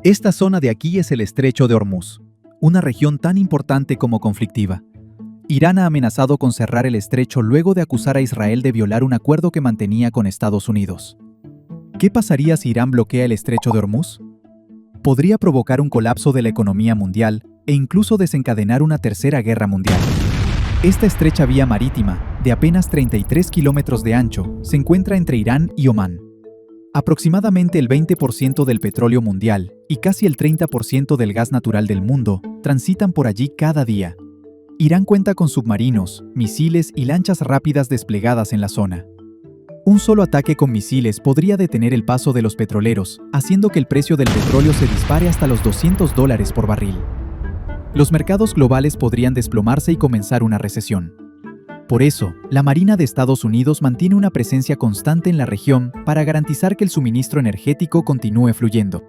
Esta zona de aquí es el Estrecho de Hormuz, una región tan importante como conflictiva. Irán ha amenazado con cerrar el estrecho luego de acusar a Israel de violar un acuerdo que mantenía con Estados Unidos. ¿Qué pasaría si Irán bloquea el Estrecho de Hormuz? Podría provocar un colapso de la economía mundial e incluso desencadenar una tercera guerra mundial. Esta estrecha vía marítima, de apenas 33 kilómetros de ancho, se encuentra entre Irán y Omán. Aproximadamente el 20% del petróleo mundial y casi el 30% del gas natural del mundo transitan por allí cada día. Irán cuenta con submarinos, misiles y lanchas rápidas desplegadas en la zona. Un solo ataque con misiles podría detener el paso de los petroleros, haciendo que el precio del petróleo se dispare hasta los $200 por barril. Los mercados globales podrían desplomarse y comenzar una recesión. Por eso, la Marina de Estados Unidos mantiene una presencia constante en la región para garantizar que el suministro energético continúe fluyendo.